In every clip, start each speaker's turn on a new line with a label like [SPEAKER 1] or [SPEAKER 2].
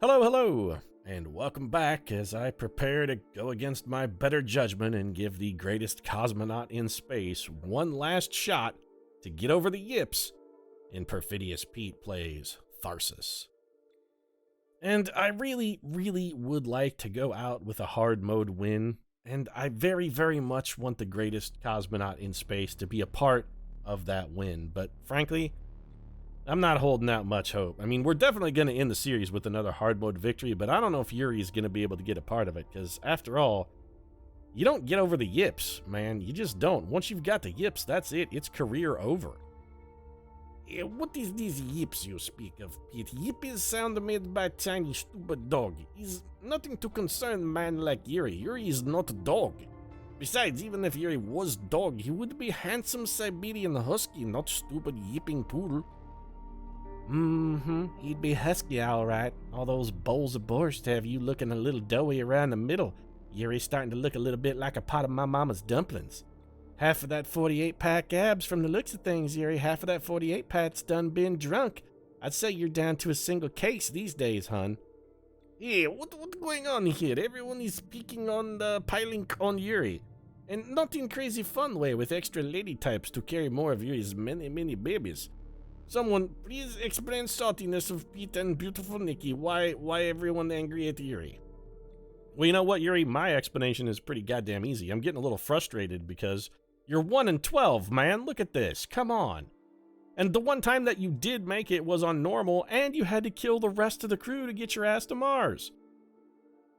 [SPEAKER 1] Hello, hello, and welcome back as I prepare to go against my better judgment and give the greatest cosmonaut in space one last shot to get over the yips in Perfidious Pete Plays Tharsis. And I really would like to go out with a hard mode win, and I very much want the greatest cosmonaut in space to be a part of that win, but frankly, I'm not holding out much hope. I mean, we're definitely going to end the series with another hard mode victory, but I don't know if Yuri is going to be able to get a part of it, because after all, you don't get over the yips, man. You just don't. Once you've got the yips, that's it. It's career over. What is these yips you speak of, Pete? Yip is sound made by tiny stupid dog. Is nothing to concern man like Yuri. Yuri is not a dog. Besides, even if Yuri was dog, he would be handsome Siberian husky, not stupid yipping poodle. He'd be husky all right. All those bowls of borscht have you looking a little doughy around the middle. Yuri's starting to look a little bit like a pot of my mama's dumplings. Half of that 48-pack abs from the looks of things, Yuri. Half of that 48-pack's done been drunk. I'd say you're down to a single case these days, hun. Yeah, what's going on here? Everyone is speaking on piling on Yuri. And not in crazy fun way with extra lady types to carry more of Yuri's many babies. Someone, please explain saltiness of Pete and beautiful Nikki. Why everyone angry at Yuri? Well, you know what, Yuri? My explanation is pretty goddamn easy. I'm getting a little frustrated because you're 1 in 12, man. Look at this. Come on. And the one time that you did make it was on normal, and you had to kill the rest of the crew to get your ass to Mars.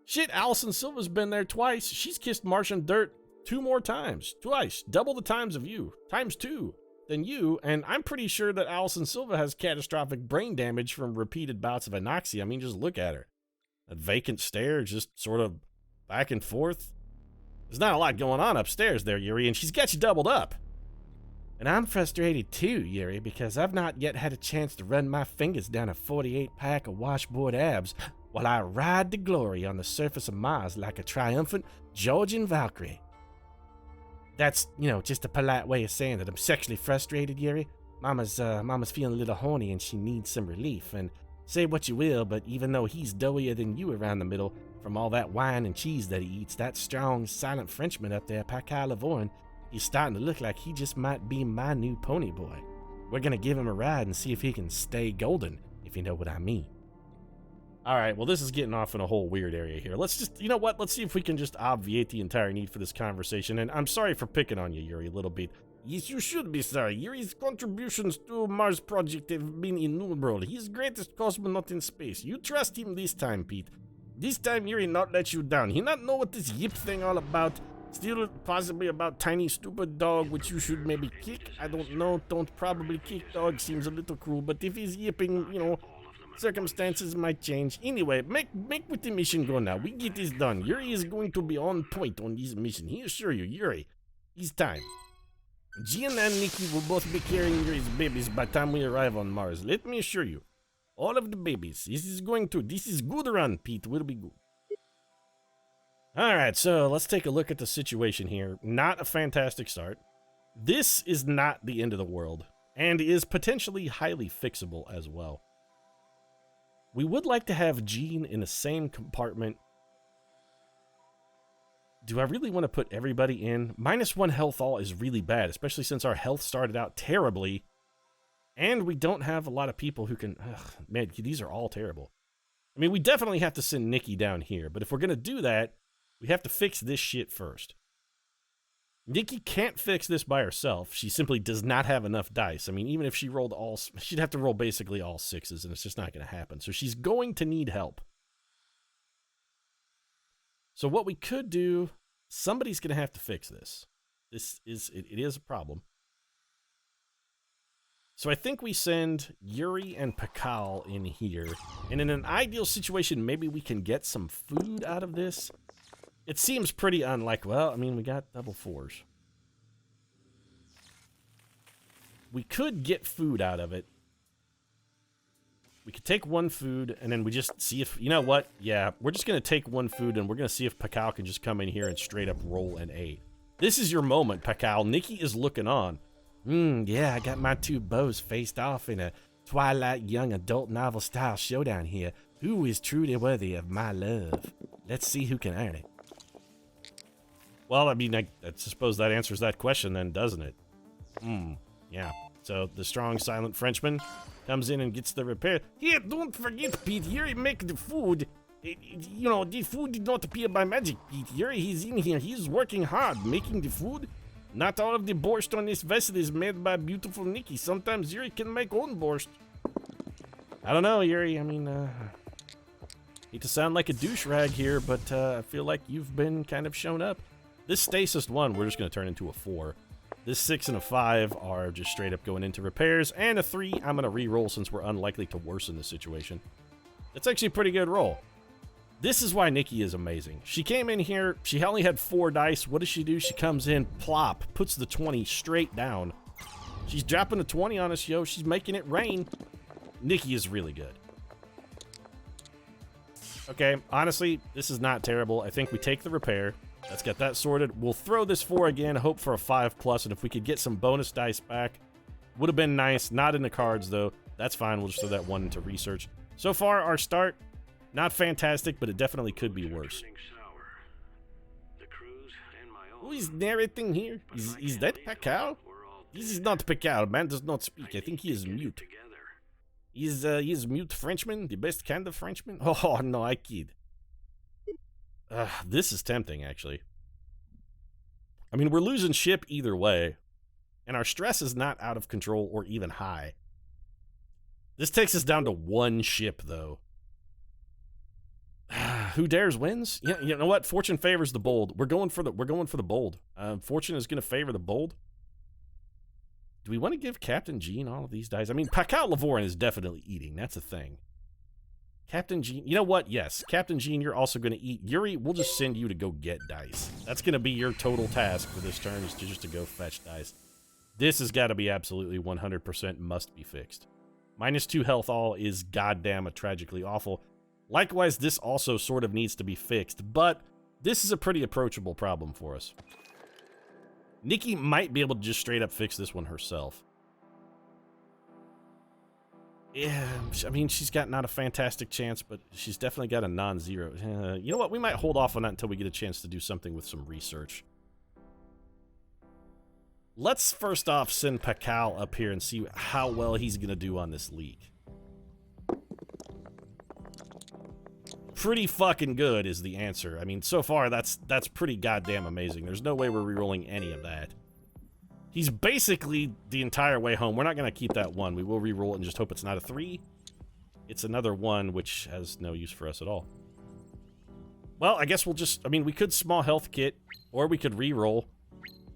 [SPEAKER 1] Shit, Allison Silva's been there twice. She's kissed Martian dirt 2 more times. Twice. Double the times of you. Times 2. Than you, and I'm pretty sure that Allison Silva has catastrophic brain damage from repeated bouts of anoxia. I mean, just look at her. That vacant stare, just sort of back and forth. There's not a lot going on upstairs there, Yuri, and she's got you doubled up. And I'm frustrated too, Yuri, because I've not yet had a chance to run my fingers down a 48-pack of washboard abs while I ride to glory on the surface of Mars like a triumphant Georgian Valkyrie. That's, just a polite way of saying that I'm sexually frustrated, Yuri. Mama's feeling a little horny and she needs some relief. And say what you will, but even though he's doughier than you around the middle from all that wine and cheese that he eats, that strong, silent Frenchman up there, Pascal Lavoine, he's starting to look like he just might be my new pony boy. We're gonna give him a ride and see if he can stay golden, if you know what I mean. Alright, well, this is getting off in a whole weird area here. Let's just, you know what? Let's see if we can just obviate the entire need for this conversation. And I'm sorry for picking on you, Yuri, a little bit. Yes, you should be sorry. Yuri's contributions to Mars Project have been innumerable. He's the greatest cosmonaut in space. You trust him this time, Pete. This time, Yuri not let you down. He not know what this yip thing all about. Still possibly about tiny stupid dog, which you should maybe kick. I don't know. Don't probably kick dog. Seems a little cruel. But if he's yipping, circumstances might change. Anyway, make with the mission go now. We get this done. Yuri is going to be on point on this mission. He assure you, Yuri, it's time. Gian and Nikki will both be carrying Yuri's babies by the time we arrive on Mars. Let me assure you, all of the babies. This is good run, Pete. Will be good. Alright, so let's take a look at the situation here. Not a fantastic start. This is not the end of the world, and is potentially highly fixable as well. We would like to have Jean in the same compartment. Do I really want to put everybody in? -1 health all is really bad, especially since our health started out terribly. And we don't have a lot of people who can... man, these are all terrible. I mean, we definitely have to send Nikki down here, but if we're going to do that, we have to fix this shit first. Nikki can't fix this by herself. She simply does not have enough dice. I mean, even if she rolled she'd have to roll basically all 6s, and it's just not going to happen. So she's going to need help. So what we could do, somebody's going to have to fix this. It is a problem. So I think we send Yuri and Pascal in here. And in an ideal situation, maybe we can get some food out of this. It seems pretty unlikely. Well, I mean, we got double 4s. We could get food out of it. We could take 1 food, and then we just see if... You know what? Yeah, we're just going to take 1 food, and we're going to see if Pascal can just come in here and straight up roll an 8. This is your moment, Pascal. Nikki is looking on. Yeah, I got my 2 bows faced off in a Twilight young adult novel style showdown here. Who is truly worthy of my love? Let's see who can earn it. Well, I mean, I suppose that answers that question then, doesn't it? Yeah. So the strong, silent Frenchman comes in and gets the repair. Here, don't forget, Pete. Here, make the food. You know, the food did not appear by magic, Pete. Here, he's in here. He's working hard making the food. Not all of the borscht on this vessel is made by beautiful Nikki. Sometimes Yuri can make own borscht. I don't know, Yuri. I mean, hate to sound like a douche rag here, but I feel like you've been kind of shown up. This stasis 1, we're just going to turn into a 4. This 6 and a 5 are just straight up going into repairs, and a 3 I'm going to re-roll since we're unlikely to worsen the situation. That's actually a pretty good roll. This is why Nikki is amazing. She came in here, she only had 4 dice. What does she do? She comes in, plop, puts the 20 straight down. She's dropping a 20 on us, yo. She's making it rain. Nikki is really good. Okay, honestly, this is not terrible. I think we take the repair. Let's get that sorted. We'll throw this 4 again, hope for a 5+, and if we could get some bonus dice back, would have been nice. Not in the cards, though. That's fine. We'll just throw that 1 into research. So far, our start, not fantastic, but it definitely could be worse. Who is narrating here? Is that Pacquiao? This is not Pacquiao. Man does not speak. I think he is mute. He is mute Frenchman? The best kind of Frenchman? Oh, no, I kid. This is tempting, actually. I mean, we're losing ship either way, and our stress is not out of control or even high. This takes us down to 1 ship, though. Who dares wins? Yeah, you know what? Fortune favors the bold. We're going for the bold. Fortune is going to favor the bold. Do we want to give Captain Gene all of these dice? I mean, Pacquiao Lavorin is definitely eating. That's a thing. Captain Gene, you know what? Yes, Captain Gene, you're also going to eat. Yuri, we'll just send you to go get dice. That's going to be your total task for this turn, is just to go fetch dice. This has got to be absolutely 100% must be fixed. -2 health all is goddamn tragically awful. Likewise, this also sort of needs to be fixed, but this is a pretty approachable problem for us. Nikki might be able to just straight up fix this one herself. Yeah, I mean, she's got not a fantastic chance, but she's definitely got a non-zero. You know what? We might hold off on that until we get a chance to do something with some research. Let's first off send Pacquiao up here and see how well he's going to do on this leak. Pretty fucking good is the answer. I mean, so far, that's pretty goddamn amazing. There's no way we're rerolling any of that. He's basically the entire way home. We're not going to keep that 1. We will reroll it and just hope it's not a 3. It's another 1, which has no use for us at all. Well, I guess we'll just... I mean, we could small health kit, or we could reroll.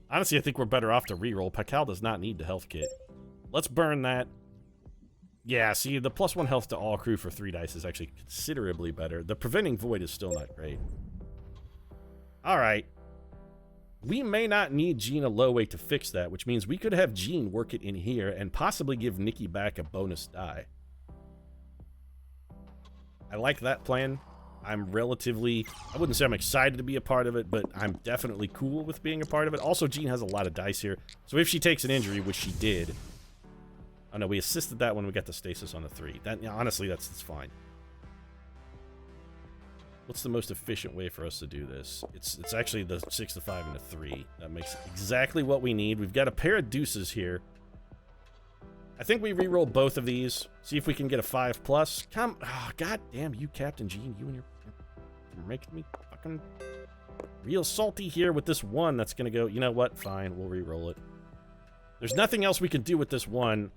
[SPEAKER 1] Honestly, I think we're better off to reroll. Pacquiao does not need the health kit. Let's burn that. Yeah, see, the +1 health to all crew for 3 dice is actually considerably better. The preventing void is still not great. Alright. We may not need Gene Aloe to fix that, which means we could have Gene work it in here and possibly give Nikki back a bonus die. I like that plan. I'm relatively... I wouldn't say I'm excited to be a part of it, but I'm definitely cool with being a part of it. Also, Gene has a lot of dice here, so if she takes an injury, which she did... Oh no, we assisted that when we got the stasis on a 3. That, yeah, honestly, that's fine. What's the most efficient way for us to do this? It's actually the 6, the 5, and the 3. That makes exactly what we need. We've got a pair of deuces here. I think we reroll both of these. See if we can get a 5+. Come, oh, god damn you, Captain Gene. You and you're making me fucking real salty here with this 1 that's gonna go. You know what? Fine, we'll reroll it. There's nothing else we can do with this 1.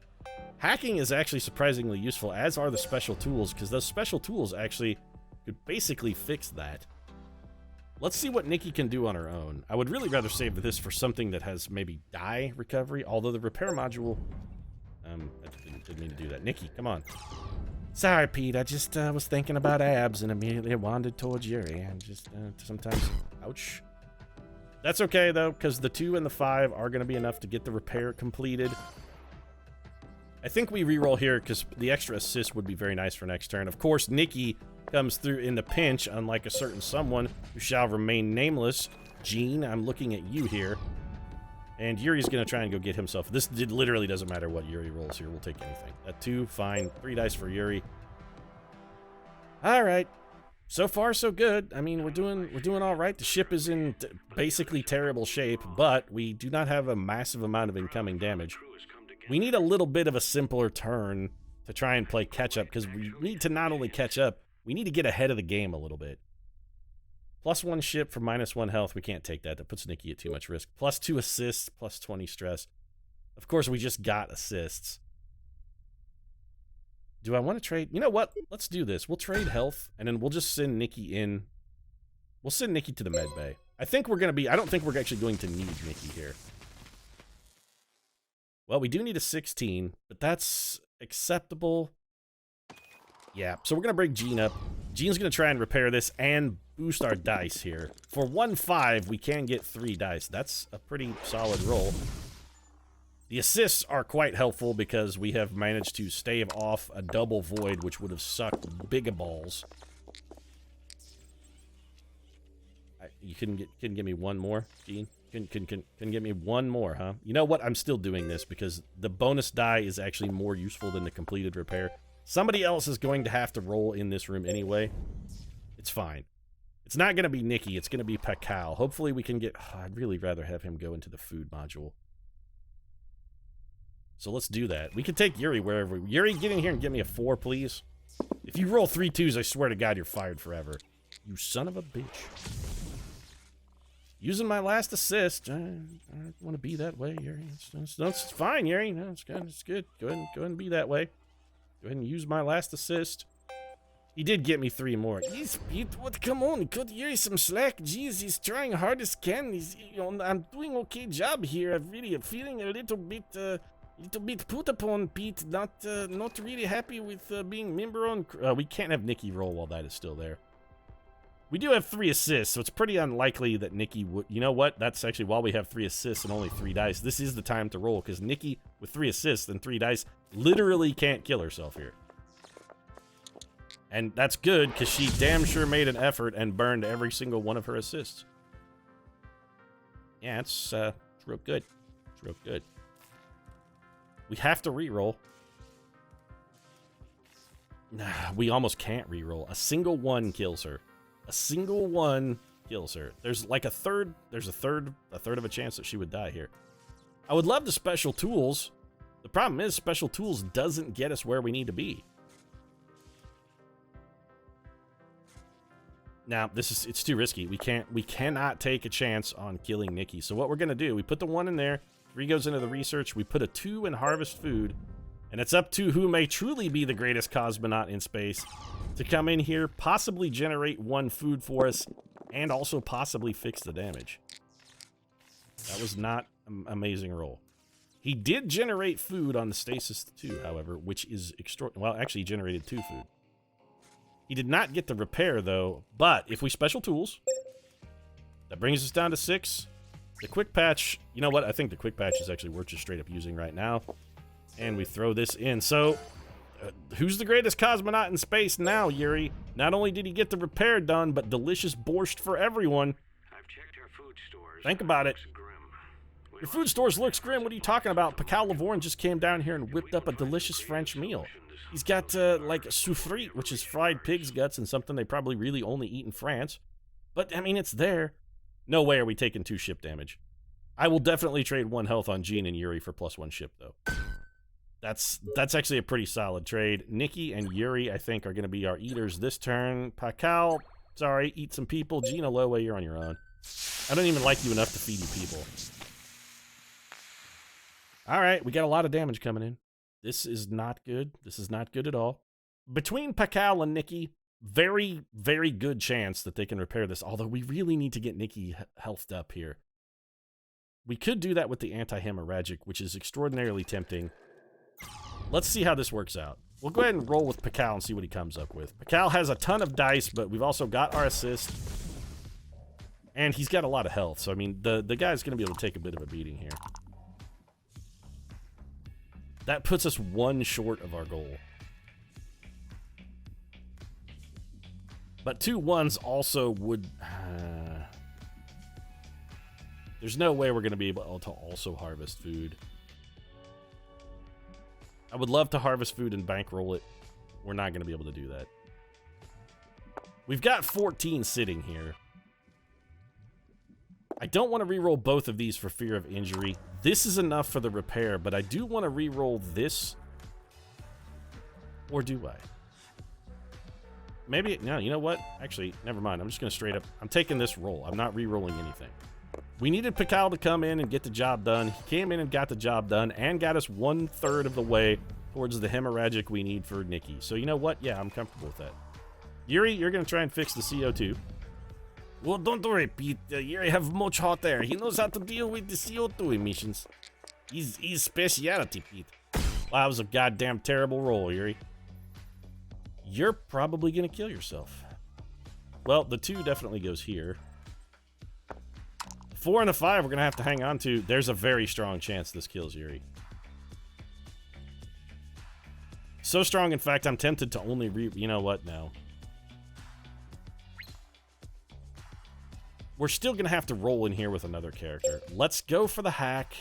[SPEAKER 1] Hacking is actually surprisingly useful, as are the special tools, because those special tools actually could basically fix that. Let's see what Nikki can do on her own. I would really rather save this for something that has maybe die recovery, although the repair module... I didn't mean to do that. Nikki, come on. Sorry, Pete, I just was thinking about abs and immediately wandered towards Yuri. And just sometimes... Ouch. That's okay, though, because the 2 and the 5 are going to be enough to get the repair completed. I think we reroll here because the extra assist would be very nice for next turn. Of course, Nikki comes through in the pinch, unlike a certain someone who shall remain nameless. Gene, I'm looking at you here. And Yuri's going to try and go get himself. This literally doesn't matter what Yuri rolls here. We'll take anything. That 2, fine. 3 dice for Yuri. All right. So far, so good. I mean, we're doing all right. The ship is in basically terrible shape, but we do not have a massive amount of incoming damage. We need a little bit of a simpler turn to try and play catch up, because we need to not only catch up, we need to get ahead of the game a little bit. +1 ship for -1 health. We can't take that. That puts Nikki at too much risk. +2 assists, +20 stress. Of course, we just got assists. Do I want to trade? You know what? Let's do this. We'll trade health, and then we'll just send Nikki in. We'll send Nikki to the med bay. I think we're going to be... I don't think we're actually going to need Nikki here. Well, we do need a 16, but that's acceptable. Yeah, so we're going to bring Jean up. Jean's going to try and repair this and boost our dice here. For 1-5, we can get 3 dice. That's a pretty solid roll. The assists are quite helpful because we have managed to stave off a double void, which would have sucked big balls. You couldn't give me one more, Gene? Can give me one more, huh? You know what? I'm still doing this because the bonus die is actually more useful than the completed repair. Somebody else is going to have to roll in this room anyway. It's fine. It's not going to be Nikki. It's going to be Pakal. Hopefully we can get... Oh, I'd really rather have him go into the food module. So let's do that. We can take Yuri wherever. Yuri, get in here and get me a 4, please. If you roll 3 2s, I swear to God, you're fired forever. You son of a bitch. Using my last assist. I don't want to be that way, Yuri. It's fine, Yuri. No, it's good. It's good. Go ahead and be that way. Go ahead and use my last assist. He did get me 3 more. Yes, Pete. What? Come on, cut Yuri some slack. Jeez, he's trying hard as can. I'm doing okay job here. I'm really feeling a little bit put upon, Pete. Not really happy with being member on. We can't have Nikki roll while that is still there. We do have 3 assists, so it's pretty unlikely that Nikki would... You know what? That's actually, while we have 3 assists and only 3 dice, this is the time to roll, because Nikki, with 3 assists and 3 dice, literally can't kill herself here. And that's good, because she damn sure made an effort and burned every single one of her assists. Yeah, it's real good. It's real good. We have to re-roll. We almost can't re-roll. A single 1 kills her. A single 1 kills her. There's like a third of a chance that she would die here. I would love the special tools. The problem is special tools doesn't get us where we need to be. Now, it's too risky. We cannot take a chance on killing Nikki. So what we're gonna do, we put the 1 in there, 3 goes into the research, we put a 2 in harvest food, and it's up to who may truly be the greatest cosmonaut in space to come in here, possibly generate 1 food for us, and also possibly fix the damage. That was not an amazing roll. He did generate food on the Stasis 2, however, which is extraordinary. Well, actually, he generated 2 food. He did not get the repair, though, but if we special tools, that brings us down to 6. The quick patch, you know what? I think the quick patch is actually worth just straight up using right now. And we throw this in. So, who's the greatest cosmonaut in space now, Yuri? Not only did he get the repair done, but delicious borscht for everyone.
[SPEAKER 2] I've checked our food stores.
[SPEAKER 1] Think about it. Your food stores looks grim. What are you talking about? Pakal Lavorn just came down here and whipped up a delicious French meal. He's got, like, soufrite, which is fried pig's guts and something they probably really only eat in France. But, I mean, it's there. No way are we taking 2 ship damage. I will definitely trade 1 health on Jean and Yuri for +1 ship, though. That's actually a pretty solid trade. Nikki and Yuri, I think, are going to be our eaters this turn. Pakal, sorry, eat some people. Gina Lowe, you're on your own. I don't even like you enough to feed you people. All right, we got a lot of damage coming in. This is not good. This is not good at all. Between Pakal and Nikki, very, very good chance that they can repair this, although we really need to get Nikki healthed up here. We could do that with the anti-hemorrhagic, which is extraordinarily tempting. Let's see how this works out. We'll go ahead and roll with Pakal and see what he comes up with. Pakal has a ton of dice, but we've also got our assist. And he's got a lot of health, so I mean, the guy's going to be able to take a bit of a beating here. That puts us 1 short of our goal. But 2 1s also would... there's no way we're going to be able to also harvest food. I would love to harvest food and bankroll it. We're not going to be able to do that. We've got 14 sitting here. I don't want to reroll both of these for fear of injury. This is enough for the repair, but I do want to reroll this. Or do I? Maybe, no, you know what? Actually, never mind. I'm just going to straight up, I'm taking this roll. I'm not re-rolling anything. We needed Pakal to come in and get the job done. He came in and got the job done and got us 1/3 of the way towards the hemorrhagic we need for Nikki. So you know what? Yeah, I'm comfortable with that. Yuri, you're going to try and fix the CO2. Well, don't worry, Pete. Yuri have much hot air. He knows how to deal with the CO2 emissions. He's speciality, Pete. Wow, that was a goddamn terrible roll, Yuri. You're probably going to kill yourself. Well, the 2 definitely goes here. 4 and a 5 we're going to have to hang on to. There's a very strong chance this kills Yuri. So strong, in fact, I'm tempted to only you know what? No. We're still going to have to roll in here with another character. Let's go for the hack.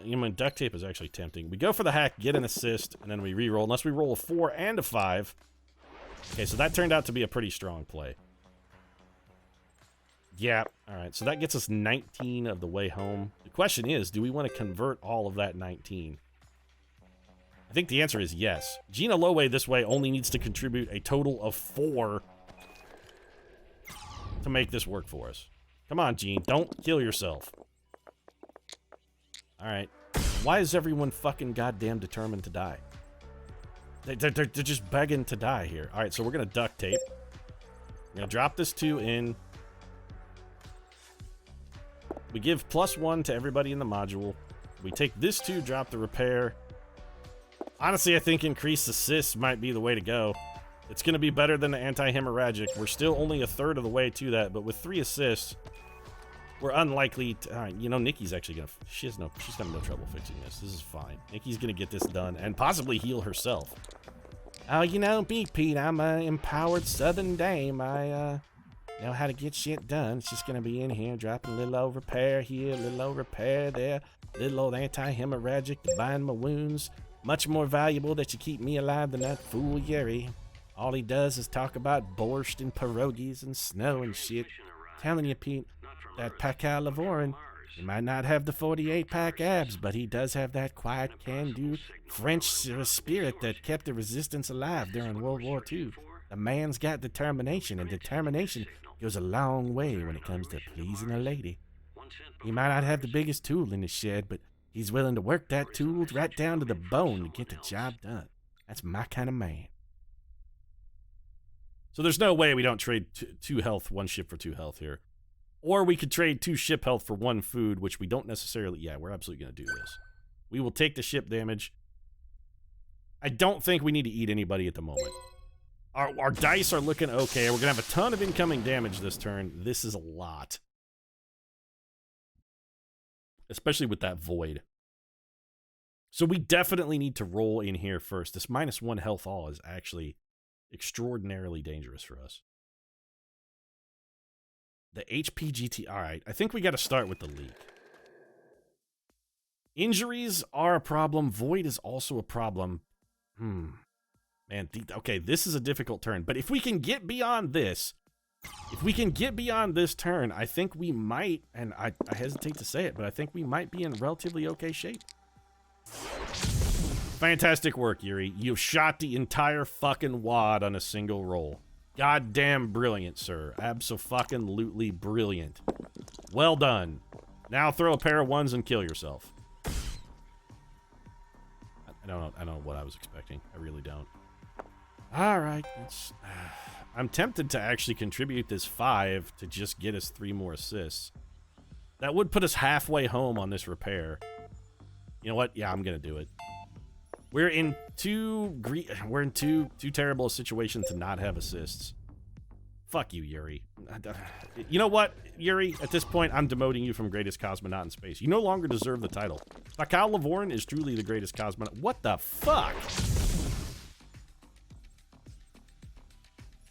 [SPEAKER 1] You know, duct tape is actually tempting. We go for the hack, get an assist, and then we re-roll. Unless we roll a 4 and a 5. Okay, so that turned out to be a pretty strong play. Yeah, alright, so that gets us 19 of the way home. The question is, do we want to convert all of that 19? I think the answer is yes. Gina Lowe this way only needs to contribute a total of 4 to make this work for us. Come on, Gene, don't kill yourself. Alright. Why is everyone fucking goddamn determined to die? They're just begging to die here. Alright, so we're going to duct tape. We're going to drop this 2 in. We give +1 to everybody in the module. We take this 2, drop the repair. Honestly, I think increased assists might be the way to go. It's going to be better than the anti-hemorrhagic. We're still only 1/3 of the way to that, but with 3 assists, we're unlikely to... All right, you know, Nikki's actually going to... she's going to have no trouble fixing this. This is fine. Nikki's going to get this done and possibly heal herself. Oh, you know me, Pete. I'm an empowered southern dame. I know how to get shit done. It's just going to be in here, dropping a little old repair here, a little old repair there, a little old anti-hemorrhagic to bind my wounds. Much more valuable that you keep me alive than that fool Yuri. All he does is talk about borscht and pierogies and snow and shit. Telling you, Pete, that Pakal Lavorin, he might not have the 48-pack abs, but he does have that quiet, can-do French spirit that kept the resistance alive during World War II. The man's got determination, and determination goes a long way when it comes to pleasing a lady. He might not have the biggest tool in the shed, but he's willing to work that tool right down to the bone to get the job done. That's my kind of man. So there's no way we don't trade 2 health, 1 ship for 2 health here. Or we could trade 2 ship health for 1 food, which we don't necessarily... Yeah, we're absolutely going to do this. We will take the ship damage. I don't think we need to eat anybody at the moment. Our dice are looking okay. We're going to have a ton of incoming damage this turn. This is a lot. Especially with that void. So we definitely need to roll in here first. This -1 health all is actually extraordinarily dangerous for us. The HPGT, alright, I think we got to start with the leak. Injuries are a problem. Void is also a problem. Man, okay, this is a difficult turn. But if we can get beyond this, turn, I think we might, and I hesitate to say it, but I think we might be in relatively okay shape. Fantastic work, Yuri. You shot the entire fucking wad on a single roll. Goddamn brilliant, sir. Abso-fucking-lutely brilliant. Well done. Now throw a pair of 1s and kill yourself. I don't know what I was expecting. I really don't. Alright, I'm tempted to actually contribute this 5 to just get us 3 more assists. That would put us halfway home on this repair. You know what? Yeah, I'm gonna do it. We're in too terrible a situation to not have assists. Fuck you, Yuri. You know what, Yuri? At this point, I'm demoting you from greatest cosmonaut in space. You no longer deserve the title. Pakal Lavorin is truly the greatest cosmonaut. What the fuck?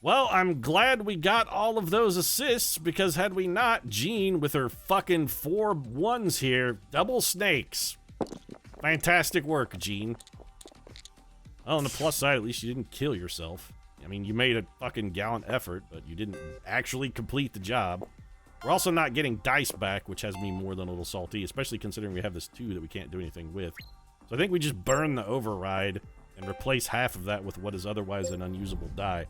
[SPEAKER 1] Well, I'm glad we got all of those assists, because had we not, Jean, with her fucking 4 1s here, double snakes. Fantastic work, Jean. Well, on the plus side, at least you didn't kill yourself. I mean, you made a fucking gallant effort, but you didn't actually complete the job. We're also not getting dice back, which has me more than a little salty, especially considering we have this 2 that we can't do anything with. So I think we just burn the override and replace half of that with what is otherwise an unusable die.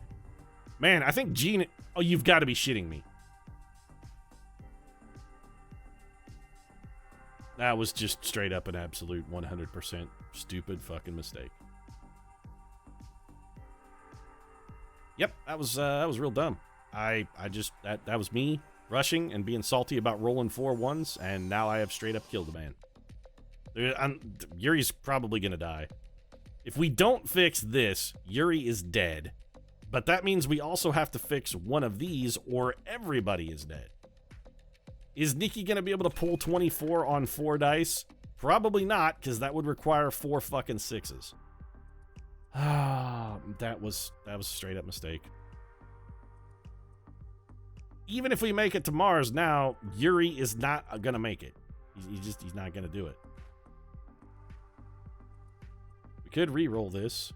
[SPEAKER 1] Man, I think Gene... Oh, you've got to be shitting me. That was just straight up an absolute 100% stupid fucking mistake. Yep, that was real dumb. I just... That was me rushing and being salty about rolling 4 ones, and now I have straight up killed a man. Yuri's probably gonna die. If we don't fix this, Yuri is dead. But that means we also have to fix one of these, or everybody is dead. Is Nikki gonna be able to pull 24 on 4 dice? Probably not, because that would require 4 fucking 6s. Ah, that was a straight up mistake. Even if we make it to Mars now, Yuri is not gonna make it. He's not gonna do it. We could re-roll this.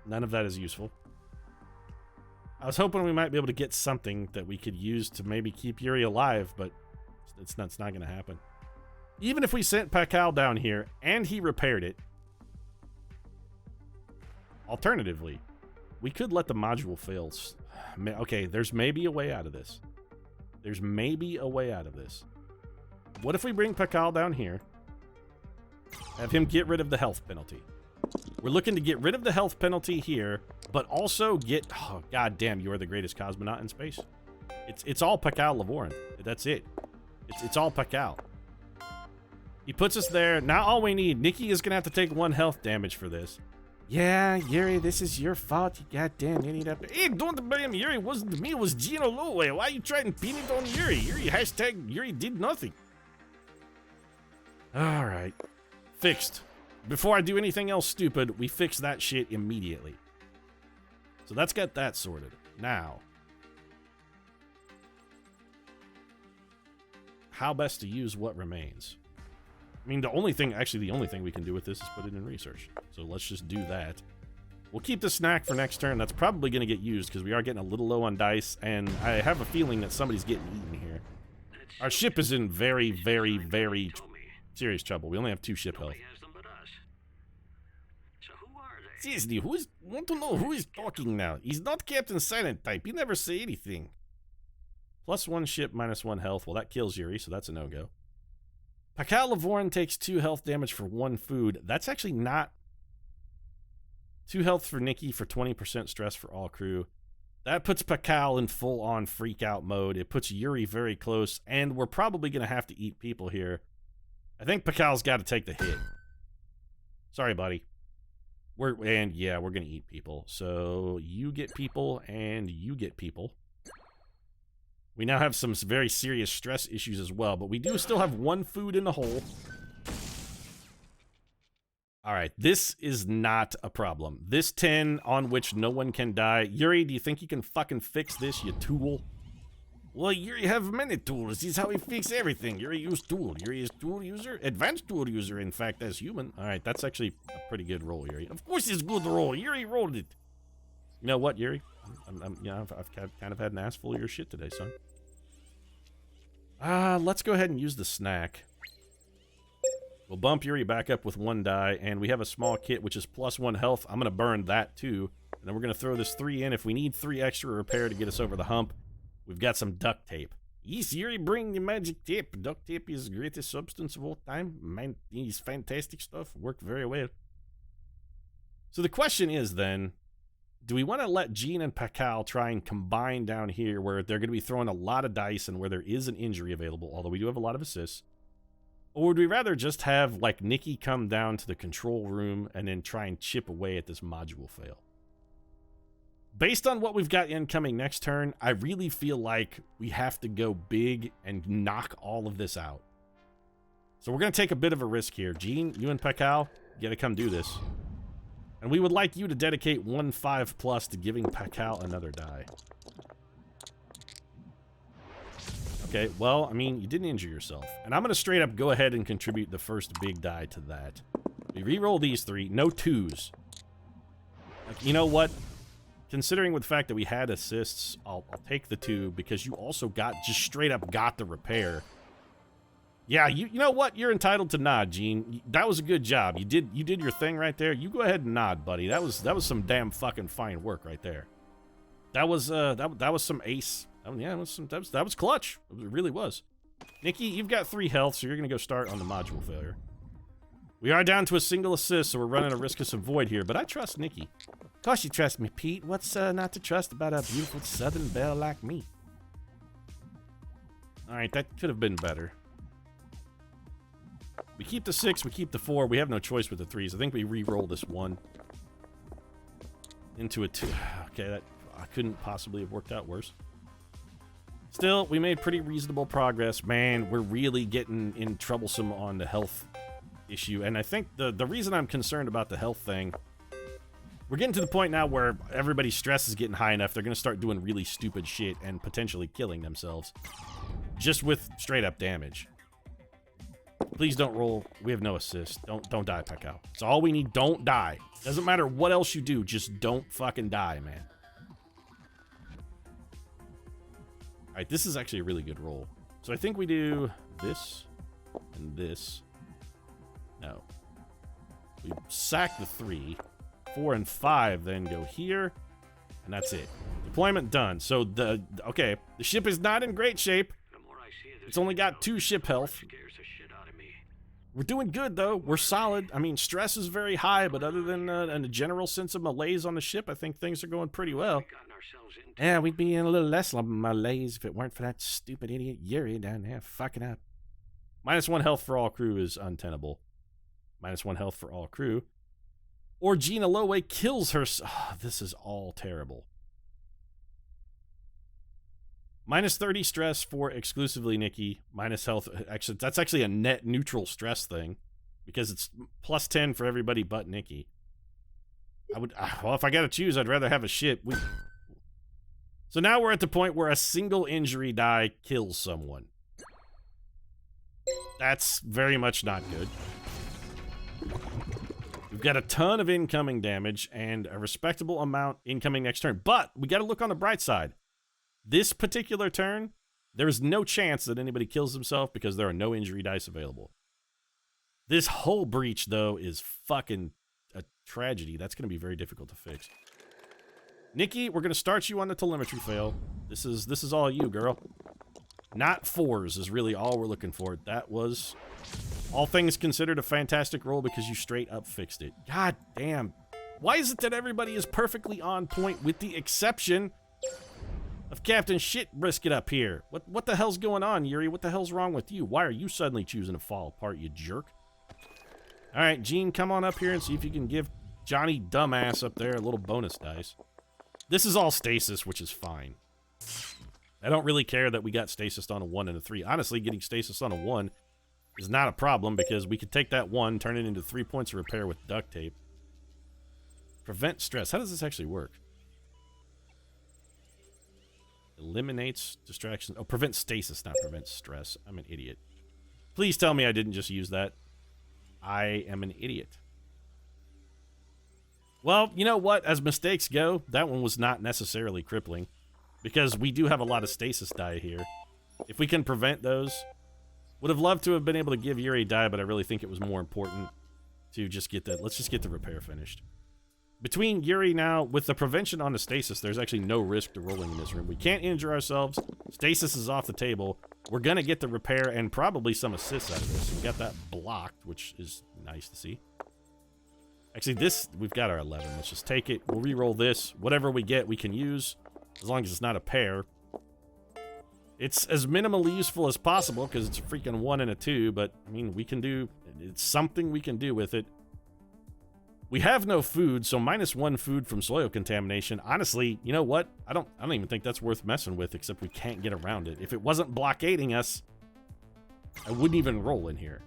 [SPEAKER 1] None of that is useful. I was hoping we might be able to get something that we could use to maybe keep Yuri alive, but it's not gonna happen. Even if we sent Pakal down here and he repaired it, alternatively, we could let the module fail. Okay, there's maybe a way out of this. There's maybe a way out of this. What if we bring Pakal down here, have him get rid of the health penalty? We're looking to get rid of the health penalty here, but also get... Oh, god damn, you are the greatest cosmonaut in space. It's all Pakal Lavoran. That's it. It's all Pakal. He puts us there. Now all we need... Nikki is going to have to take 1 health damage for this. Yeah, Yuri, this is your fault. You goddamn idiot up there. Hey, don't blame Yuri. It wasn't me. It was Gino Lowe. Why are you trying to pin it on Yuri? Yuri did nothing. All right. Fixed. Before I do anything else stupid, we fix that shit immediately. So let's get that sorted. Now, how best to use what remains? I mean, the only thing we can do with this is put it in research. So let's just do that. We'll keep the snack for next turn. That's probably going to get used because we are getting a little low on dice, and I have a feeling that somebody's getting eaten here. Our ship is in very, very, very serious trouble. We only have 2 ship health. Seriously, want to know who is talking now? He's not Captain Silent type. He never say anything. +1 ship, -1 health. Well, that kills Yuri, so that's a no-go. Pakal Lavoran takes 2 health damage for 1 food. That's actually not... 2 health for Nikki for 20% stress for all crew. That puts Pakal in full-on freak-out mode. It puts Yuri very close, and we're probably going to have to eat people here. I think Pakal's got to take the hit. Sorry, buddy. We're going to eat people. So you get people, and you get people. We now have some very serious stress issues as well, but we do still have 1 food in the hole. All right, this is not a problem. This 10 on which no one can die. Yuri, do you think you can fucking fix this, you tool? Well, Yuri have many tools. This is how he fix everything. Yuri use tool. Yuri is tool user, advanced tool user, in fact, as human. All right, that's actually a pretty good roll, Yuri. Of course it's good roll. Yuri rolled it. You know what, Yuri? I've kind of had an ass full of your shit today, son. Let's go ahead and use the snack. We'll bump Yuri back up with 1 die, and we have a small kit, which is +1 health. I'm going to burn that, too. And then we're going to throw this 3 in. If we need 3 extra repair to get us over the hump, we've got some duct tape. Yes, Yuri, bring the magic tape. Duct tape is the greatest substance of all time. Man, it's fantastic stuff. Worked very well. So the question is, then, do we want to let Gene and Pakal try and combine down here where they're going to be throwing a lot of dice and where there is an injury available, although we do have a lot of assists? Or would we rather just have, like, Nikki come down to the control room and then try and chip away at this module fail? Based on what we've got incoming next turn, I really feel like we have to go big and knock all of this out. So we're going to take a bit of a risk here. Gene, you and Pakal, you got to come do this. And we would like you to dedicate 1 5+ to giving Pakal another die. Okay, well, I mean, you didn't injure yourself. And I'm going to straight up go ahead and contribute the first big die to that.
[SPEAKER 3] We re-roll these 3. No 2s. Like, you know what? Considering with the fact that we had assists, I'll take the 2 because you also just straight up got the repair. Yeah, you know what? You're entitled to nod, Gene. That was a good job. You did your thing right there. You go ahead and nod, buddy. That was some damn fucking fine work right there. That was some ace. Yeah, that was clutch. It really was. Nikki, you've got 3 health, so you're gonna go start on the module failure. We are down to a single assist, so we're running a risk of some void here, but I trust Nikki. Of course you trust me, Pete. What's not to trust about a beautiful southern belle like me? Alright, that could have been better. We keep the 6, we keep the 4. We have no choice with the 3s. I think we re-roll this 1 into a 2. Okay, that I couldn't possibly have worked out worse. Still, we made pretty reasonable progress. Man, we're really getting in troublesome on the health issue. And I think the reason I'm concerned about the health thing, we're getting to the point now where everybody's stress is getting high enough, they're going to start doing really stupid shit and potentially killing themselves. Just with straight up damage. Please don't roll. We have no assist. Don't die, Pekao. It's all we need. Don't die. Doesn't matter what else you do. Just don't fucking die, man. Alright, this is actually a really good roll. So I think we do this and this. No. We sack the 3. 4 and 5 then go here. And that's it. Deployment done. So okay, the ship is not in great shape. It's only got 2 ship health. We're doing good, though. We're solid. I mean, stress is very high, but other than a general sense of malaise on the ship, I think things are going pretty well. Yeah, we'd be in a little less malaise if it weren't for that stupid idiot Yuri down there fucking up. -1 health for all crew is untenable. -1 health for all crew. Or Gina Lowe kills her. Oh, this is all terrible. -30 stress for exclusively Nikki. Minus health. Actually, that's actually a net neutral stress thing. Because it's +10 for everybody but Nikki. Well, if I gotta choose, I'd rather have a ship. So now we're at the point where a single injury die kills someone. That's very much not good. We've got a ton of incoming damage and a respectable amount incoming next turn. But we gotta look on the bright side. This particular turn, there is no chance that anybody kills himself because there are no injury dice available. This whole breach, though, is fucking a tragedy. That's going to be very difficult to fix. Nikki, we're going to start you on the telemetry fail. This is all you, girl. Not 4s is really all we're looking for. That was, all things considered, a fantastic roll because you straight up fixed it. God damn. Why is it that everybody is perfectly on point with the exception of Captain Shit Brisket up here? What the hell's going on, Yuri? What the hell's wrong with you? Why are you suddenly choosing to fall apart, you jerk? Alright, Gene, come on up here and see if you can give Johnny Dumbass up there a little bonus dice. This is all stasis, which is fine. I don't really care that we got stasis on a 1 and a 3. Honestly, getting stasis on a 1 is not a problem because we could take that 1, turn it into 3 points of repair with duct tape. Prevent stress. How does this actually work? Eliminates distraction. Oh, prevent stasis, not prevent stress. I'm an idiot. Please tell me I didn't just use that. I am an idiot. Well, you know what? As mistakes go, that one was not necessarily crippling. Because we do have a lot of stasis die here. If we can prevent those, would have loved to have been able to give Yuri die, but I really think it was more important to just get that. Let's just get the repair finished. Between Yuri now, with the prevention on the stasis, there's actually no risk to rolling in this room. We can't injure ourselves. Stasis is off the table. We're going to get the repair and probably some assists out of this. We got that blocked, which is nice to see. Actually, this, we've got our 11. Let's just take it. We'll re-roll this. Whatever we get, we can use, as long as it's not a pair. It's as minimally useful as possible, because it's a freaking 1 and a 2, but, I mean, we can do, it's something we can do with it. We have no food, so -1 food from soil contamination. Honestly, you know what? I don't even think that's worth messing with, except we can't get around it. If it wasn't blockading us, I wouldn't even roll in here.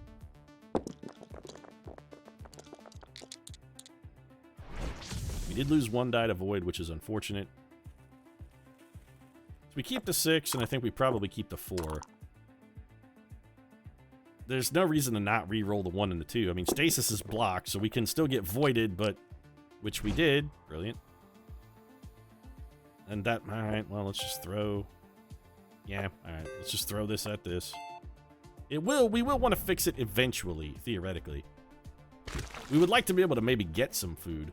[SPEAKER 3] We did lose 1 die to void, which is unfortunate. So we keep the 6, and I think we probably keep the 4. there's no reason to not re-roll the 1 and the 2. I mean, stasis is blocked, so we can still get voided, but which we did. Brilliant. And that, all right, well, let's just throw. Yeah, all right, let's just throw this at this. We will want to fix it eventually, theoretically. We would like to be able to maybe get some food.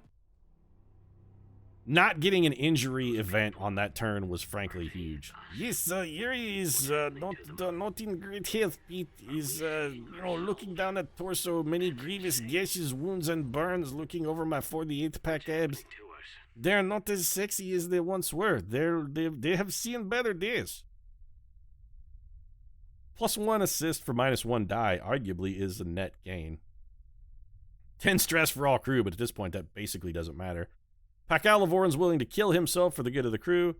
[SPEAKER 3] Not getting an injury event on that turn was frankly huge. Yes, Yuri is not in great health, Pete. He's, looking down at torso, many grievous gashes, wounds, and burns, looking over my 48-pack abs. They're not as sexy as they once were. They have seen better days. +1 assist for -1 die arguably is a net gain. 10 stress for all crew, but at this point that basically doesn't matter. Pakal Lavorin's willing to kill himself for the good of the crew.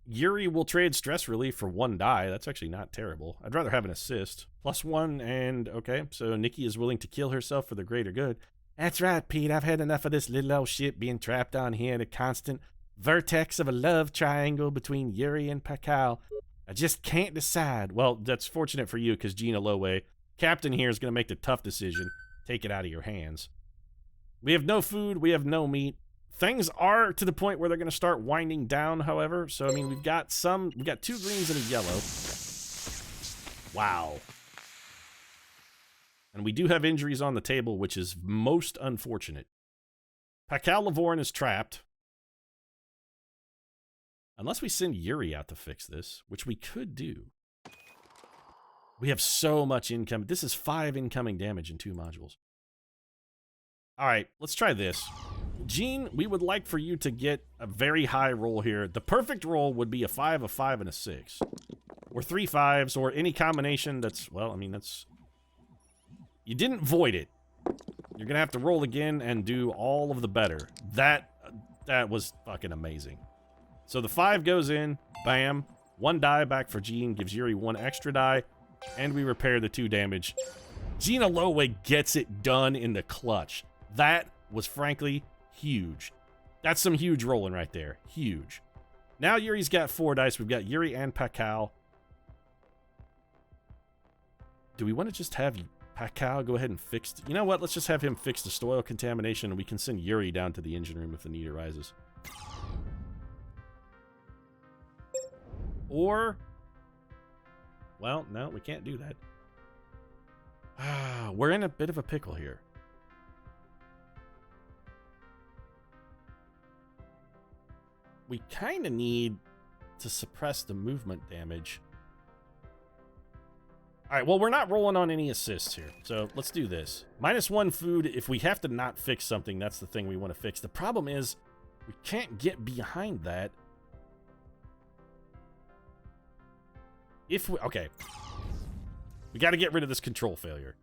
[SPEAKER 3] Yuri will trade stress relief for 1 die. That's actually not terrible. I'd rather have an assist. +1 and, okay, so Nikki is willing to kill herself for the greater good. That's right, Pete. I've had enough of this little old shit being trapped on here in a constant vertex of a love triangle between Yuri and Pakal. I just can't decide. Well, that's fortunate for you because Gina Lowe, Captain here, is going to make the tough decision. Take it out of your hands. We have no food. We have no meat. Things are to the point where they're going to start winding down, however. So, I mean, we've got 2 greens and a yellow. Wow. And we do have injuries on the table, which is most unfortunate. Pakal Lavorin is trapped. Unless we send Yuri out to fix this, which we could do. We have so much income. This is 5 incoming damage in 2 modules. All right, let's try this. Gene, we would like for you to get a very high roll here. The perfect roll would be a 5, a 5, and a 6. Or 3 5s, or any combination that's, well, I mean, that's... You didn't void it. You're going to have to roll again and do all of the better. That was fucking amazing. So the 5 goes in, bam. 1 die back for Gene, gives Yuri 1 extra die, and we repair the 2 damage. Gina Lowe gets it done in the clutch. That was frankly huge. That's some huge rolling right there. Huge. Now Yuri's got 4 dice. We've got Yuri and Pakal. Do we want to just have Pakal go ahead and fix... You know what? Let's just have him fix the soil contamination, and we can send Yuri down to the engine room if the need arises. Or... Well, no, we can't do that. We're in a bit of a pickle here. We kind of need to suppress the movement damage. All right, well, we're not rolling on any assists here, so let's do this. -1 food, if we have to not fix something, that's the thing we want to fix. The problem is we can't get behind that. Okay. We got to get rid of this control failure.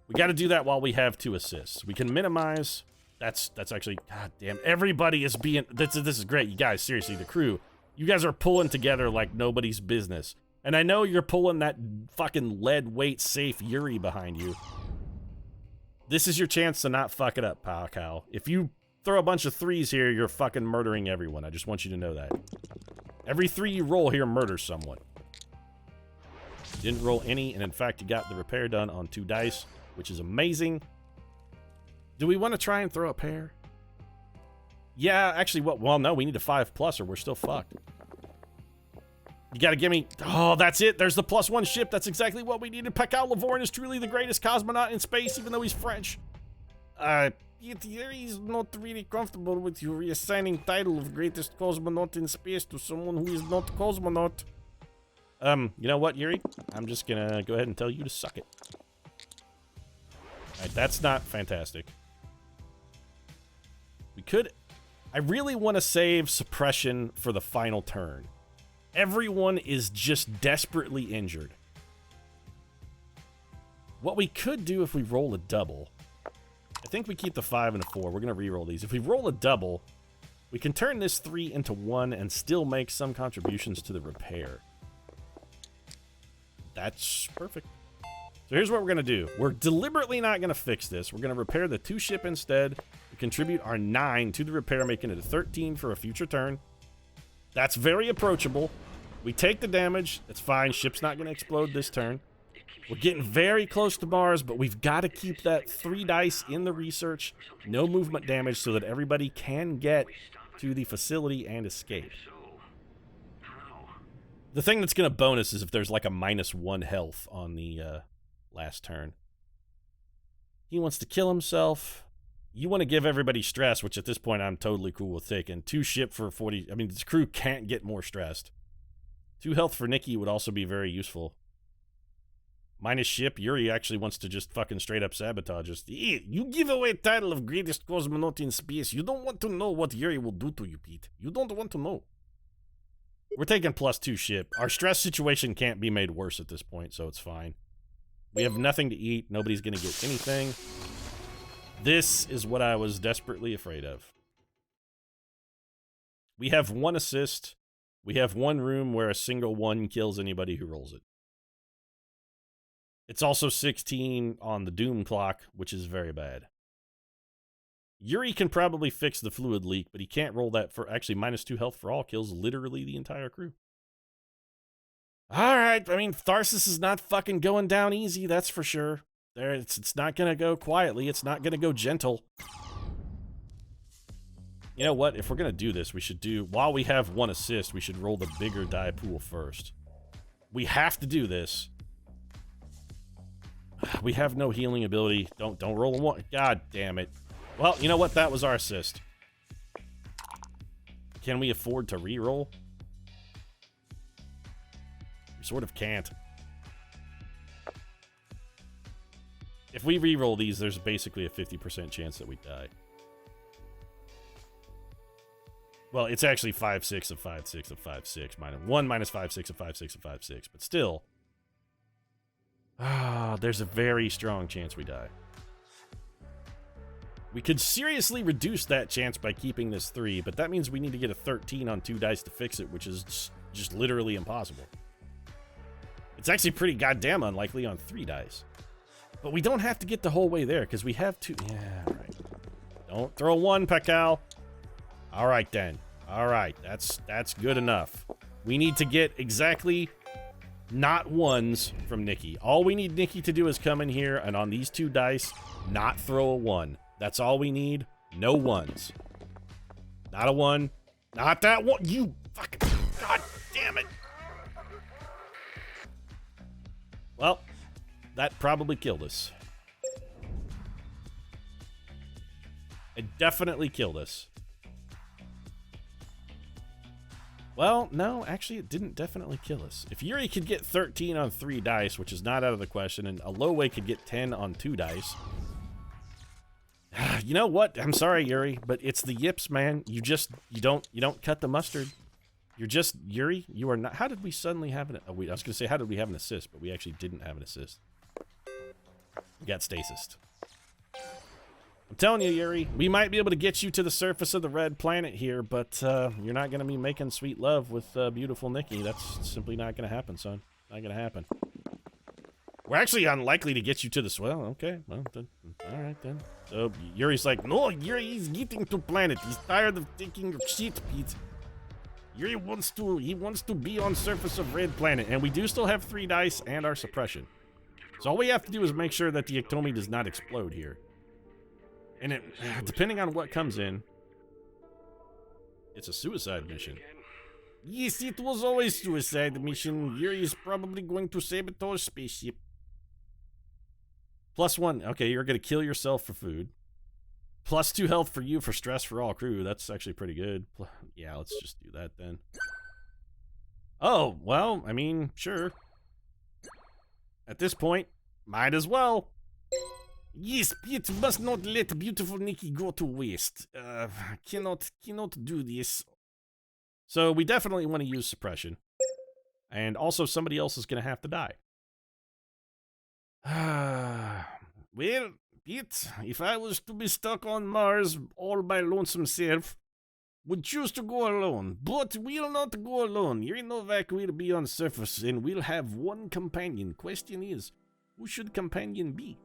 [SPEAKER 3] We got to do that while we have 2 assists. We can minimize... That's actually, god damn, everybody is being, this is great. You guys, seriously, the crew, you guys are pulling together like nobody's business. And I know you're pulling that fucking lead weight safe Yuri behind you. This is your chance to not fuck it up, Pakal. If you throw a bunch of 3s here, you're fucking murdering everyone. I just want you to know that. Every 3 you roll here murders someone. You didn't roll any, and in fact, you got the repair done on 2 dice, which is amazing. Do we want to try and throw a pair? Yeah, actually, well, no, we need a 5+ or we're still fucked. You gotta give me... Oh, that's it. There's the +1 ship. That's exactly what we needed. Pakal Lavorin is truly the greatest cosmonaut in space, even though he's French. He's not really comfortable with you reassigning title of greatest cosmonaut in space to someone who is not cosmonaut. You know what, Yuri? I'm just gonna go ahead and tell you to suck it. Alright, that's not fantastic. We could... I really want to save suppression for the final turn. Everyone is just desperately injured. What we could do if we roll a double... I think we keep the 5 and a 4. We're going to re-roll these. If we roll a double, we can turn this 3 into 1 and still make some contributions to the repair. That's perfect. So here's what we're going to do. We're deliberately not going to fix this. We're going to repair the 2 ship instead. We contribute our 9 to the repair, making it a 13 for a future turn. That's very approachable. We take the damage. That's fine. Ship's not going to explode this turn. We're getting very close to Mars, but we've got to keep that 3 dice in the research. No movement damage so that everybody can get to the facility and escape.
[SPEAKER 2] So, how?
[SPEAKER 3] The thing that's going to bonus is if there's like a -1 health on the last turn. He wants to kill himself. You want to give everybody stress, which at this point I'm totally cool with taking. 2 ship for 40. I mean, this crew can't get more stressed. 2 health for Nikki would also be very useful. Minus ship, Yuri actually wants to just fucking straight up sabotage us. You give away title of greatest cosmonaut in space. You don't want to know what Yuri will do to you, Pete. You don't want to know. We're taking +2 ship. Our stress situation can't be made worse at this point, so it's fine. We have nothing to eat. Nobody's going to get anything. This is what I was desperately afraid of. We have 1 assist. We have 1 room where a single 1 kills anybody who rolls it. It's also 16 on the doom clock, which is very bad. Yuri can probably fix the fluid leak, but he can't roll that for actually -2 health for all kills literally the entire crew. All right, I mean, Tharsis is not fucking going down easy, that's for sure. It's not going to go quietly. It's not going to go gentle. You know what? If we're going to do this, we should do, while we have 1 assist, we should roll the bigger die pool first. We have to do this. We have no healing ability. Don't roll a 1. God damn it. Well, you know what? That was our assist. Can we afford to re-roll? We sort of can't. If we re-roll these, there's basically a 50% chance that we die. Well, it's actually 5/6 of 5/6 of 5/6. -1 minus 5/6 of 5/6 of 5/6. But still, there's a very strong chance we die. We could seriously reduce that chance by keeping this 3, but that means we need to get a 13 on 2 dice to fix it, which is just literally impossible. It's actually pretty goddamn unlikely on 3 dice. But we don't have to get the whole way there, because we have 2. Yeah, right. Don't throw 1, Pakal. All right, then. All right, that's good enough. We need to get exactly not 1s from Nikki. All we need Nikki to do is come in here, and on these 2 dice, not throw a 1. That's all we need. No 1s. Not a 1. Not that 1. You fucking... God damn it. Well, that probably killed us. It definitely killed us. Well, no, actually it didn't definitely kill us. If Yuri could get 13 on 3 dice, which is not out of the question, and Aloe could get 10 on 2 dice... You know what? I'm sorry, Yuri, but it's the yips, man. You don't cut the mustard. You're just, Yuri, you are not... How did we suddenly have an... I was going to say, how did we have an assist? But we actually didn't have an assist. We got stasis. I'm telling you, Yuri, we might be able to get you to the surface of the red planet here, but you're not going to be making sweet love with beautiful Nikki. That's simply not going to happen, son. Not going to happen. We're actually unlikely to get you to the... Well, okay. Well, then, all right, then. So, Yuri's like, no, Yuri, he's getting to planet. He's tired of taking your shit, Pete. Yuri wants to be on surface of red planet. And we do still have 3 dice and our suppression. So all we have to do is make sure that the Ectomi does not explode here. And it, depending on what comes in, it's a suicide mission. Yes, it was always suicide mission. Yuri is probably going to sabotage spaceship. +1. Okay, you're going to kill yourself for food. +2 health for you for stress for all crew. That's actually pretty good. Yeah, let's just do that then. Oh, well, I mean, sure. At this point, might as well. Yes, Pete must not let beautiful Nikki go to waste. Cannot do this. So we definitely want to use suppression. And also somebody else is going to have to die. Well, Pete, if I was to be stuck on Mars all by lonesome self, would choose to go alone. But we'll not go alone. Yuri Novak will be on surface and we'll have 1 companion. Question is, who should companion be?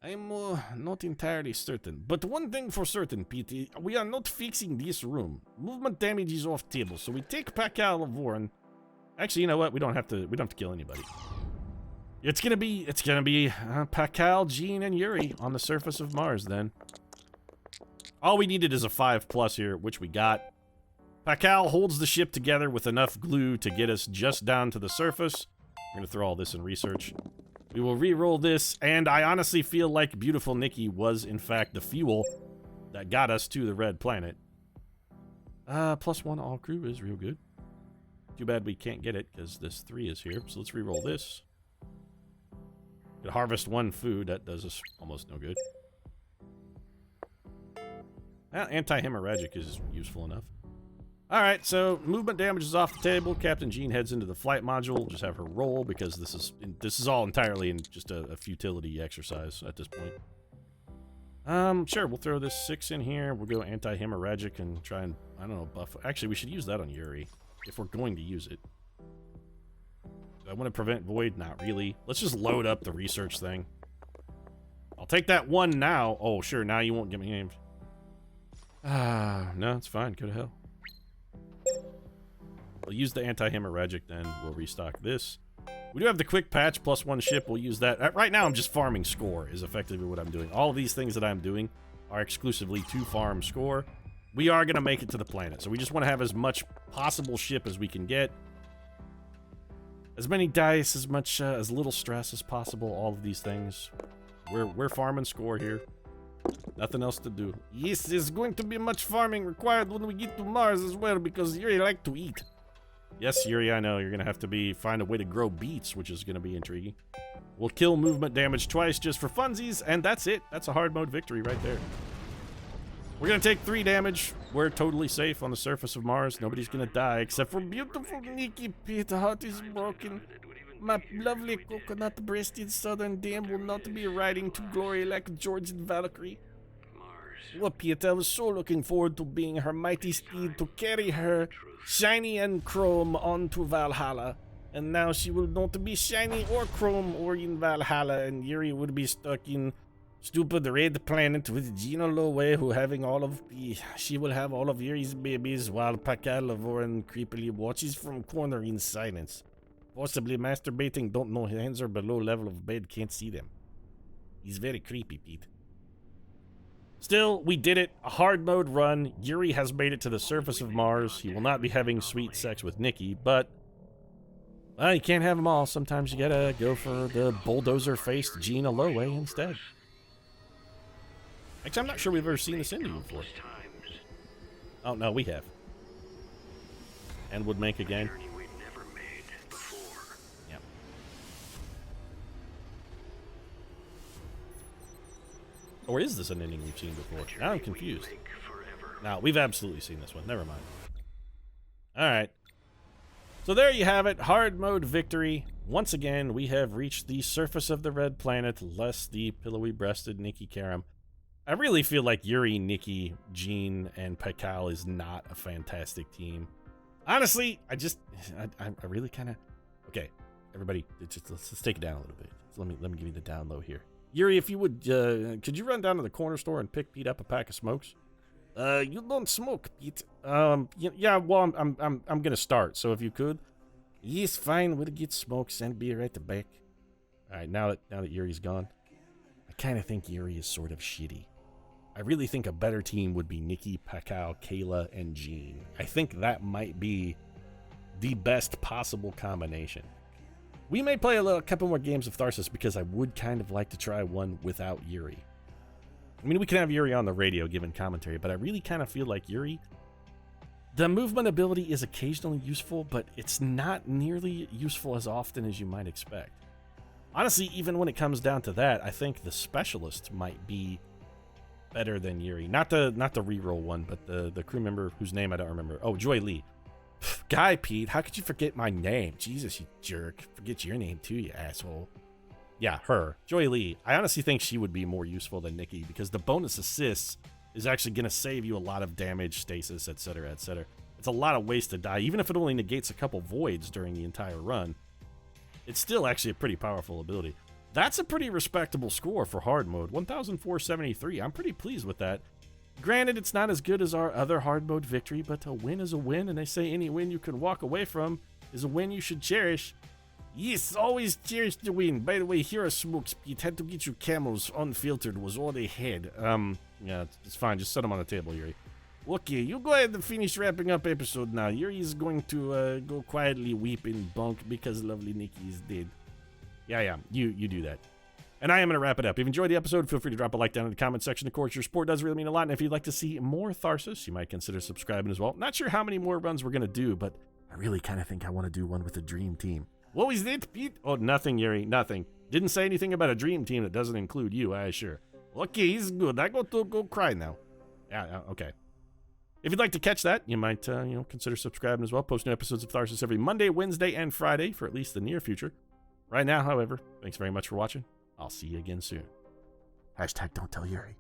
[SPEAKER 3] I'm not entirely certain. But one thing for certain, Pete, we are not fixing this room. Movement damage is off table, so we take Pakal of Warren. Actually, you know what? We don't have to kill anybody. It's gonna be Pakal, Jean, and Yuri on the surface of Mars then. All we needed is a 5+ here, which we got. Pakal holds the ship together with enough glue to get us just down to the surface. We're gonna throw all this in research. We will re-roll this, and I honestly feel like beautiful Nikki was in fact the fuel that got us to the red planet. +1 all crew is real good. Too bad we can't get it because this 3 is here. So let's re-roll this. Could harvest 1 food. That does us almost no good. Anti-hemorrhagic is useful enough. Alright, so movement damage is off the table. Captain Jean heads into the flight module. We'll just have her roll because this is all entirely in just a futility exercise at this point. Sure, we'll throw this 6 in here. We'll go anti-hemorrhagic and try and, I don't know, buff. Actually, we should use that on Yuri if we're going to use it. Do I want to prevent void? Not really. Let's just load up the research thing. I'll take that 1 now. Oh, sure, now you won't get me named. No, it's fine. Go to hell. We'll use the anti-hemorrhagic then. We'll restock this. We do have the quick patch +1 ship. We'll use that. Right now, I'm just farming score is effectively what I'm doing. All of these things that I'm doing are exclusively to farm score. We are going to make it to the planet, so we just want to have as much possible ship as we can get. As many dice, as little stress as possible, all of these things. We're farming score here. Nothing else to do. Yes, there's going to be much farming required when we get to Mars as well, because Yuri like to eat. Yes, Yuri, I know. You're going to have to find a way to grow beets, which is going to be intriguing. We'll kill movement damage twice just for funsies, and that's it. That's a hard mode victory right there. We're going to take 3 damage. We're totally safe on the surface of Mars. Nobody's going to die except for beautiful Nikki Pete. The heart is broken. My lovely coconut-breasted southern dame will not be riding to glory like George and Valkyrie. Well, Pete, I was so looking forward to being her mighty steed to carry her, shiny and chrome, onto Valhalla. And now she will not be shiny or chrome or in Valhalla, and Yuri would be stuck in stupid red planet with Gina Lowe, she will have all of Yuri's babies while Pakal creepily watches from corner in silence. Possibly masturbating, don't know, hands are below level of bed, can't see them. He's very creepy, Pete. Still, we did it. A hard mode run. Yuri has made it to the surface of Mars. He will not be having sweet sex with Nikki, but you can't have them all. Sometimes you gotta go for the bulldozer-faced Gina Lowe instead. Actually, I'm not sure we've ever seen this ending before. Oh, no, we have. And would make again. Yep. Or is this an ending we've seen before? Now I'm confused. No, we've absolutely seen this one. Never mind. Alright. So there you have it. Hard mode victory. Once again, we have reached the surface of the red planet, less the pillowy-breasted Nikki Karam. I really feel like Yuri, Nikki, Jean, and Pakal is not a fantastic team. Honestly, I really kind of... Okay, everybody, let's take it down a little bit. Let me give you the down low here. Yuri, if you would, could you run down to the corner store and pick Pete up a pack of smokes? You don't smoke, Pete. Yeah, well, I'm gonna start, so if you could. Yes, fine, we'll get smokes and be right back. Alright, now that Yuri's gone, I kind of think Yuri is sort of shitty. I really think a better team would be Nikki, Pakal, Kayla, and Jean. I think that might be the best possible combination. We may play a couple more games of Tharsis because I would kind of like to try one without Yuri. I mean, we can have Yuri on the radio giving commentary, but I really kind of feel like Yuri, the movement ability is occasionally useful, but it's not nearly useful as often as you might expect. Honestly, even when it comes down to that, I think the specialist might be better than Yuri. Not the reroll one, but the crew member whose name I don't remember. Oh, Joy Lee. Guy Pete, how could you forget my name? Jesus, you jerk. Forget your name too, you asshole. Yeah, her. Joy Lee. I honestly think she would be more useful than Nikki because the bonus assists is actually going to save you a lot of damage, stasis, etc., etc. It's a lot of ways to die. Even if it only negates a couple voids during the entire run, it's still actually a pretty powerful ability. That's a pretty respectable score for hard mode. 1,473. I'm pretty pleased with that. Granted, it's not as good as our other hard mode victory, but a win is a win, and they say any win you can walk away from is a win you should cherish. Yes, always cherish the win. By the way, here are smokes, Pete. Had to get your camels unfiltered was all they had. Yeah, it's fine. Just set them on the table, Yuri. Okay, you go ahead and finish wrapping up episode now. Yuri is going to go quietly weep in bunk because lovely Nikki is dead. Yeah, you do that. And I am going to wrap it up. If you enjoyed the episode, feel free to drop a like down in the comment section. Of course, your support does really mean a lot. And if you'd like to see more Tharsis, you might consider subscribing as well. Not sure how many more runs we're going to do, but I really kind of think I want to do one with the Dream Team. What was it, Pete? Oh, nothing, Yuri, nothing. Didn't say anything about a Dream Team that doesn't include you, I assure. Okay, he's good. I got to go cry now. Yeah, okay. If you'd like to catch that, you might, consider subscribing as well. Post new episodes of Tharsis every Monday, Wednesday, and Friday for at least the near future. Right now, however, thanks very much for watching. I'll see you again soon. # don't tell Yuri.